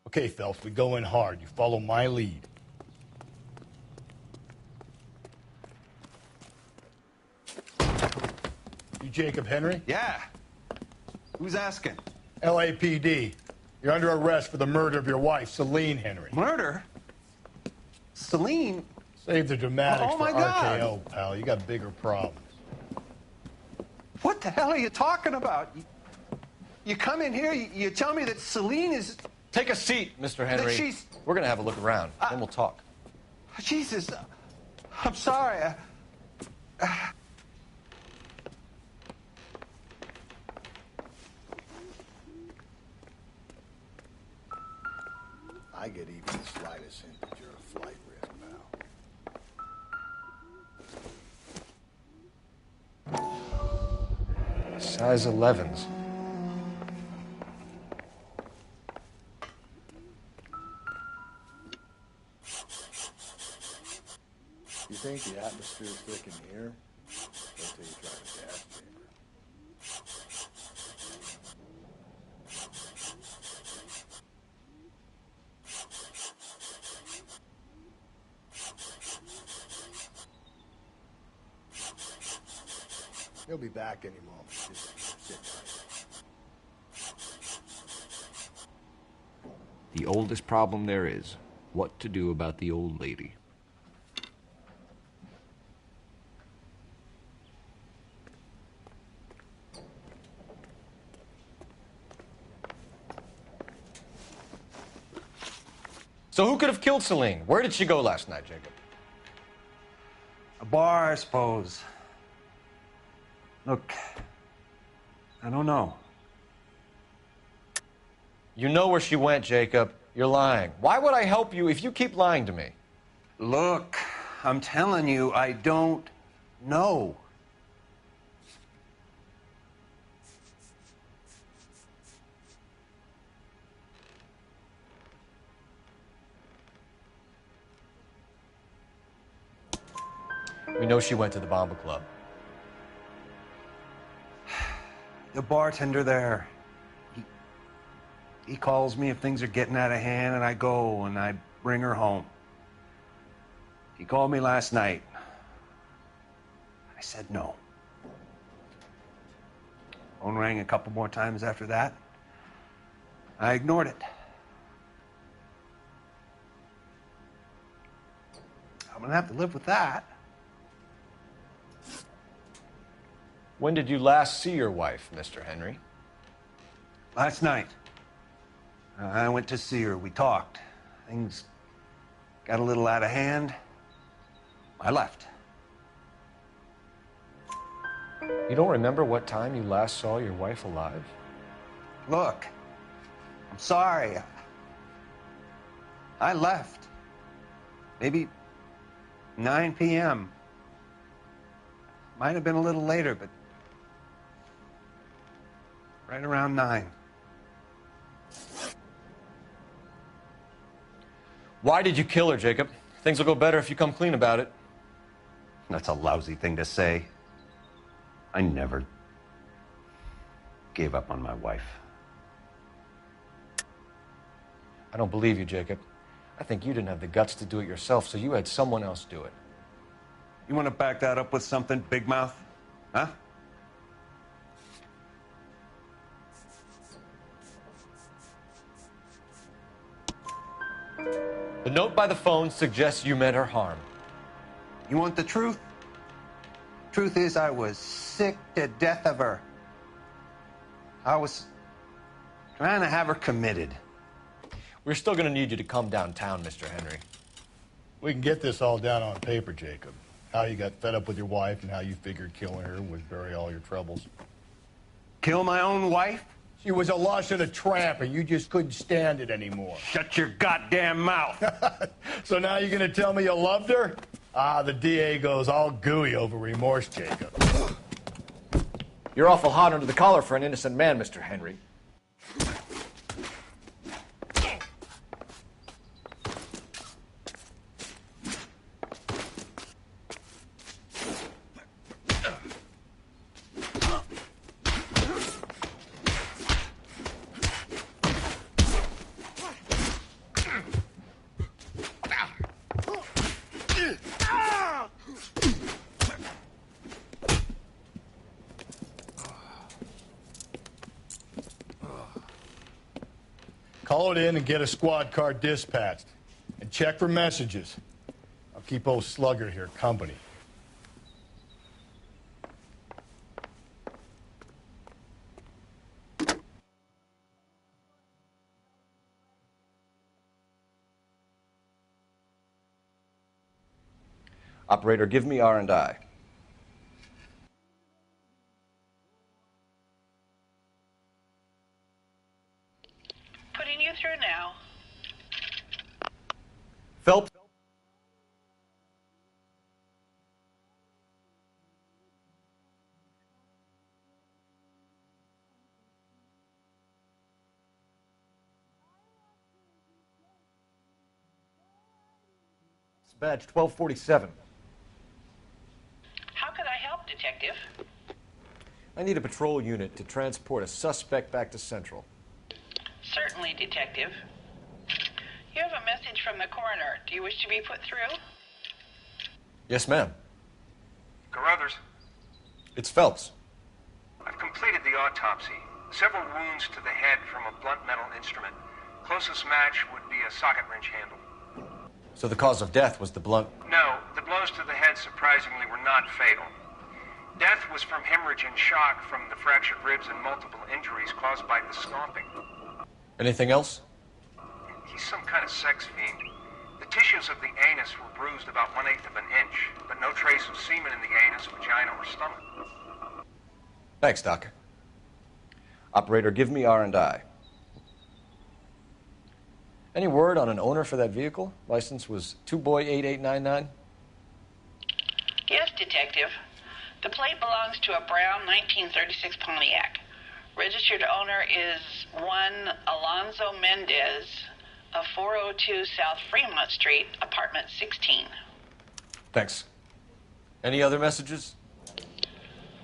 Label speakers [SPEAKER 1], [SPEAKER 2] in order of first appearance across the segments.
[SPEAKER 1] Okay, Phelps, we go in hard. You follow my lead. You Jacob Henry?
[SPEAKER 2] Yeah. Who's asking?
[SPEAKER 1] LAPD. You're under arrest for the murder of your wife, Celine Henry.
[SPEAKER 2] Murder? Celine?
[SPEAKER 1] Save the dramatics
[SPEAKER 2] Oh, my
[SPEAKER 1] for
[SPEAKER 2] God.
[SPEAKER 1] RKO, pal. You got bigger problems.
[SPEAKER 2] What the hell are you talking about? You come in here, you tell me that Celine is...
[SPEAKER 3] Take a seat, Mr. Henry.
[SPEAKER 2] she's-
[SPEAKER 3] We're going to have a look around, then we'll talk.
[SPEAKER 2] Jesus, I'm sorry.
[SPEAKER 4] I get even the slightest hint that you're a flight risk, pal.
[SPEAKER 3] Size 11s.
[SPEAKER 4] You think the atmosphere's thick in here? Wait till you try the gas chamber. He'll be back any moment. Just sit tight.
[SPEAKER 5] The oldest problem there is, what to do about the old lady.
[SPEAKER 3] So who could have killed Celine? Where did she go last night, Jacob?
[SPEAKER 2] A bar, I suppose. Look, I don't know.
[SPEAKER 3] You know where she went, Jacob. You're lying. Why would I help you if you keep lying to me?
[SPEAKER 2] Look, I'm telling you, I don't know.
[SPEAKER 3] We know she went to the Bomba Club.
[SPEAKER 2] The bartender there, he calls me if things are getting out of hand, and I go and I bring her home. He called me last night. I said no. Phone rang a couple more times after that. I ignored it. I'm gonna have to live with that.
[SPEAKER 3] When did you last see your wife, Mr. Henry?
[SPEAKER 2] Last night. I went to see her. We talked. Things got a little out of hand. I left.
[SPEAKER 3] You don't remember what time you last saw your wife alive?
[SPEAKER 2] Look, I'm sorry. I left. Maybe 9 p.m. Might have been a little later, but right around 9.
[SPEAKER 3] Why did you kill her, Jacob? Things will go better if you come clean about it.
[SPEAKER 2] That's a lousy thing to say. I never gave up on my wife.
[SPEAKER 3] I don't believe you, Jacob. I think you didn't have the guts to do it yourself, so you had someone else do it.
[SPEAKER 2] You want to back that up with something, Big Mouth? Huh?
[SPEAKER 3] The note by the phone suggests you meant her harm.
[SPEAKER 2] You want the truth? Truth is, I was sick to death of her. I was trying to have her committed.
[SPEAKER 3] We're still going to need you to come downtown, Mr. Henry.
[SPEAKER 1] We can get this all down on paper, Jacob. How you got fed up with your wife and how you figured killing her would bury all your troubles.
[SPEAKER 2] Kill my own wife?
[SPEAKER 1] She was a lush and a tramp, and you just couldn't stand it anymore.
[SPEAKER 2] Shut your goddamn mouth.
[SPEAKER 1] So now you're going to tell me you loved her? Ah, the DA goes all gooey over remorse, Jacob.
[SPEAKER 3] You're awful hot under the collar for an innocent man, Mr. Henry.
[SPEAKER 1] Call it in and get a squad car dispatched. And check for messages. I'll keep old Slugger here company.
[SPEAKER 3] Operator, give me R&I.
[SPEAKER 6] Putting you through now.
[SPEAKER 3] Phelps. Badge 1247.
[SPEAKER 6] How could I help, Detective?
[SPEAKER 3] I need a patrol unit to transport a suspect back to Central.
[SPEAKER 6] Certainly, Detective. You have a message from the coroner. Do you wish to be put through?
[SPEAKER 3] Yes, ma'am.
[SPEAKER 2] Carruthers,
[SPEAKER 3] It's Phelps.
[SPEAKER 2] I've completed the autopsy. Several wounds to the head from a blunt metal instrument. Closest match would be a socket wrench handle.
[SPEAKER 3] So the cause of death was the blunt...
[SPEAKER 2] No, the blows to the head surprisingly were not fatal. Death was from hemorrhage and shock from the fractured ribs and multiple injuries caused by the stomping.
[SPEAKER 3] Anything else?
[SPEAKER 2] He's some kind of sex fiend. The tissues of the anus were bruised about 1/8 of an inch, but no trace of semen in the anus, vagina, or stomach.
[SPEAKER 3] Thanks, Doc. Operator, give me R&I. Any word on an owner for that vehicle? License was 2boy8899.
[SPEAKER 6] Yes, Detective. The plate belongs to a brown 1936 Pontiac. Registered owner is one Alonzo Mendez of 402 South Fremont Street, apartment 16.
[SPEAKER 3] Thanks. Any other messages?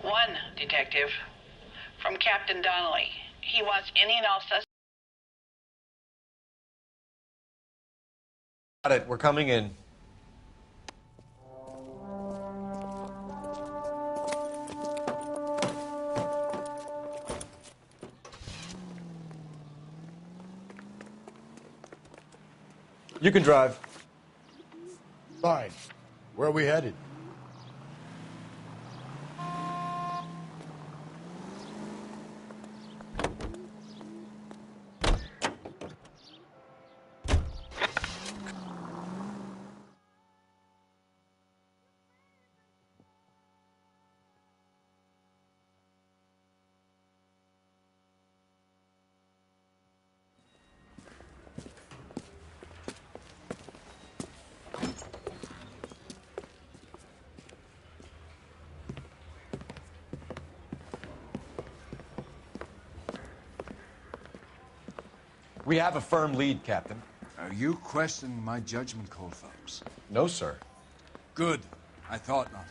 [SPEAKER 6] One, Detective. From Captain Donnelly. He wants any and all suspects.
[SPEAKER 3] Got it. We're coming in. You can drive.
[SPEAKER 1] Fine. Where are we headed?
[SPEAKER 3] We have a firm lead, Captain.
[SPEAKER 7] Are you questioning my judgment call, Phelps?
[SPEAKER 3] No, sir.
[SPEAKER 7] Good. I thought not.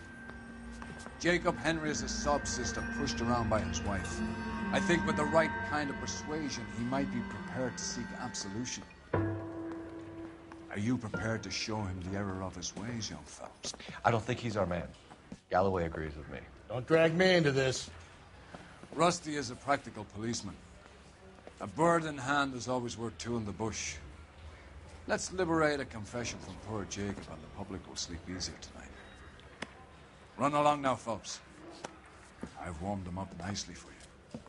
[SPEAKER 7] Jacob Henry is a sub-sister pushed around by his wife. I think with the right kind of persuasion, he might be prepared to seek absolution. Are you prepared to show him the error of his ways, young Phelps?
[SPEAKER 3] I don't think he's our man. Galloway agrees with me.
[SPEAKER 1] Don't drag me into this.
[SPEAKER 7] Rusty is a practical policeman. A bird in hand is always worth two in the bush. Let's liberate a confession from poor Jacob, and the public will sleep easier tonight. Run along now, Phelps. I've warmed them up nicely for you.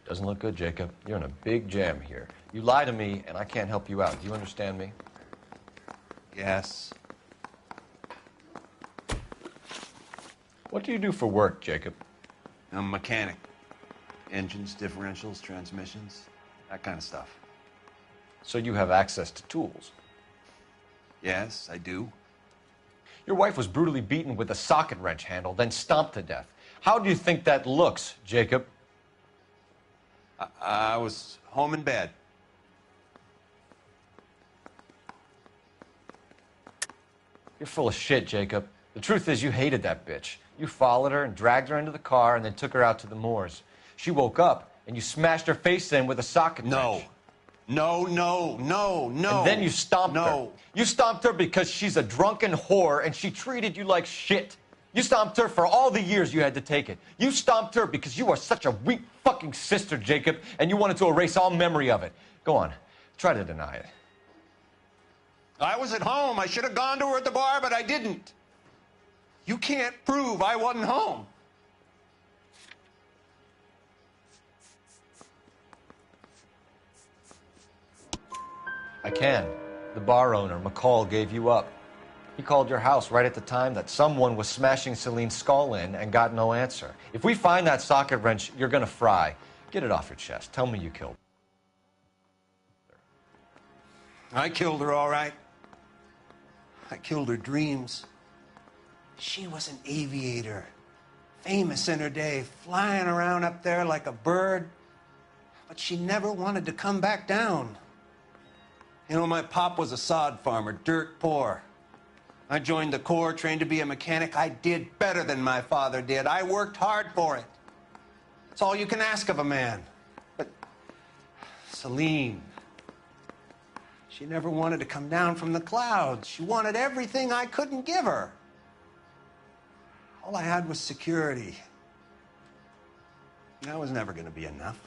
[SPEAKER 3] Doesn't look good, Jacob. You're in a big jam here. You lie to me, and I can't help you out. Do you understand me?
[SPEAKER 2] Yes.
[SPEAKER 3] What do you do for work, Jacob?
[SPEAKER 2] I'm a mechanic. Engines, differentials, transmissions, that kind of stuff.
[SPEAKER 3] So you have access to tools.
[SPEAKER 2] Yes, I do.
[SPEAKER 3] Your wife was brutally beaten with a socket wrench handle, then stomped to death. How do you think that looks, Jacob?
[SPEAKER 2] I was home in bed.
[SPEAKER 3] You're full of shit, Jacob. The truth is you hated that bitch. You followed her and dragged her into the car and then took her out to the moors. She woke up and you smashed her face in with a socket wrench.
[SPEAKER 2] No.
[SPEAKER 3] And then you stomped her. You stomped her because she's a drunken whore and she treated you like shit. You stomped her for all the years you had to take it. You stomped her because you are such a weak fucking sister, Jacob, and you wanted to erase all memory of it. Go on. Try to deny it.
[SPEAKER 2] I was at home. I should have gone to her at the bar, but I didn't. You can't prove I wasn't home.
[SPEAKER 3] I can. The bar owner, McCall, gave you up. He called your house right at the time that someone was smashing Celine's skull in and got no answer. If we find that socket wrench, you're gonna fry. Get it off your chest. Tell me you killed her.
[SPEAKER 2] I killed her, all right. I killed her dreams. She was an aviator, famous in her day, flying around up there like a bird. But she never wanted to come back down. You know, my pop was a sod farmer, dirt poor. I joined the Corps, trained to be a mechanic. I did better than my father did. I worked hard for it. It's all you can ask of a man. But Celine, she never wanted to come down from the clouds. She wanted everything I couldn't give her. All I had was security. That was never going to be enough.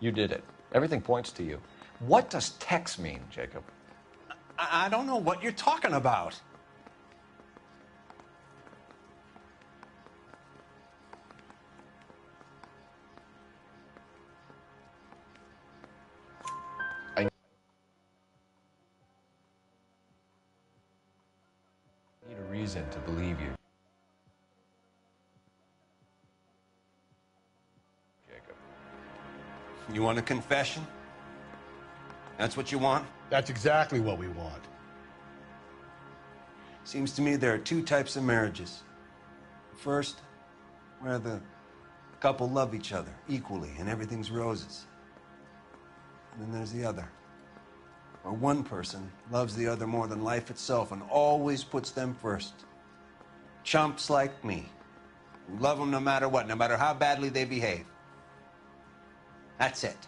[SPEAKER 3] You did it. Everything points to you. What does Tex mean, Jacob?
[SPEAKER 2] I don't know what you're talking about.
[SPEAKER 3] I need a reason to believe you. Jacob.
[SPEAKER 2] You want a confession? That's what you want?
[SPEAKER 1] That's exactly what we want.
[SPEAKER 2] Seems to me there are two types of marriages. First, where the couple love each other equally and everything's roses. And then there's the other, where one person loves the other more than life itself and always puts them first. Chumps like me, who love them no matter what, no matter how badly they behave. That's it.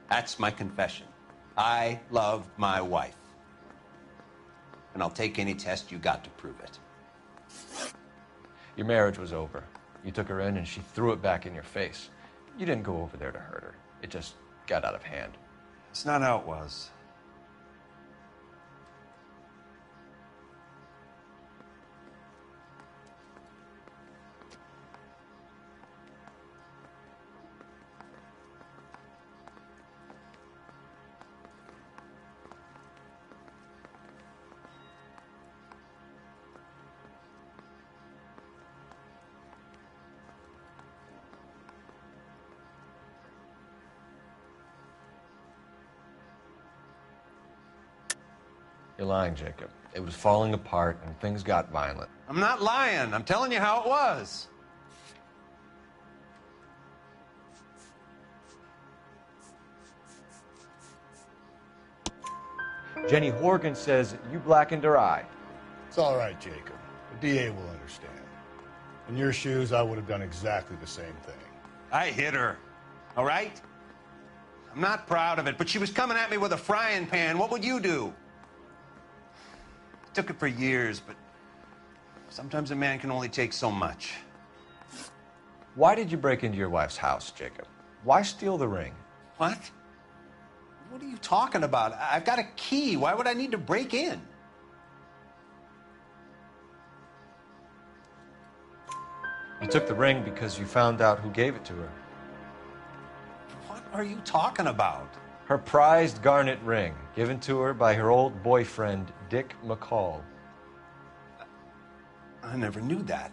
[SPEAKER 2] That's my confession. I love my wife. And I'll take any test you got to prove it.
[SPEAKER 3] Your marriage was over. You took her in and she threw it back in your face. You didn't go over there to hurt her. It just got out of hand.
[SPEAKER 2] It's not how it was.
[SPEAKER 3] You're lying, Jacob. It was falling apart and things got violent.
[SPEAKER 2] I'm not lying. I'm telling you how it was.
[SPEAKER 3] Jenny Horgan says you blackened her eye.
[SPEAKER 1] It's all right, Jacob. The DA will understand. In your shoes, I would have done exactly the same thing.
[SPEAKER 2] I hit her. All right? I'm not proud of it, but she was coming at me with a frying pan. What would you do? Took it for years, but sometimes a man can only take so much.
[SPEAKER 3] Why did you break into your wife's house, Jacob? Why steal the ring?
[SPEAKER 2] What? What are you talking about? I've got a key. Why would I need to break in?
[SPEAKER 3] You took the ring because you found out who gave it to her.
[SPEAKER 2] What are you talking about?
[SPEAKER 3] Her prized garnet ring, given to her by her old boyfriend, Dick McCall.
[SPEAKER 2] I never knew that.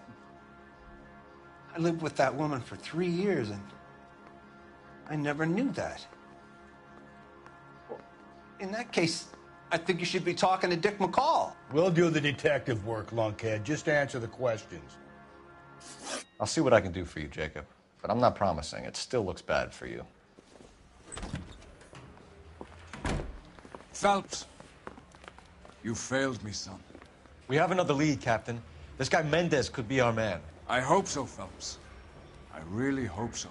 [SPEAKER 2] I lived with that woman for 3 years, and I never knew that. Well, in that case, I think you should be talking to Dick McCall.
[SPEAKER 1] We'll do the detective work, lunkhead. Just answer the questions.
[SPEAKER 3] I'll see what I can do for you, Jacob. But I'm not promising. It still looks bad for you.
[SPEAKER 7] Phelps, you failed me, son.
[SPEAKER 3] We have another lead, Captain. This guy Mendez could be our man.
[SPEAKER 7] I hope so, Phelps. I really hope so.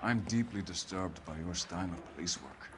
[SPEAKER 7] I'm deeply disturbed by your style of police work.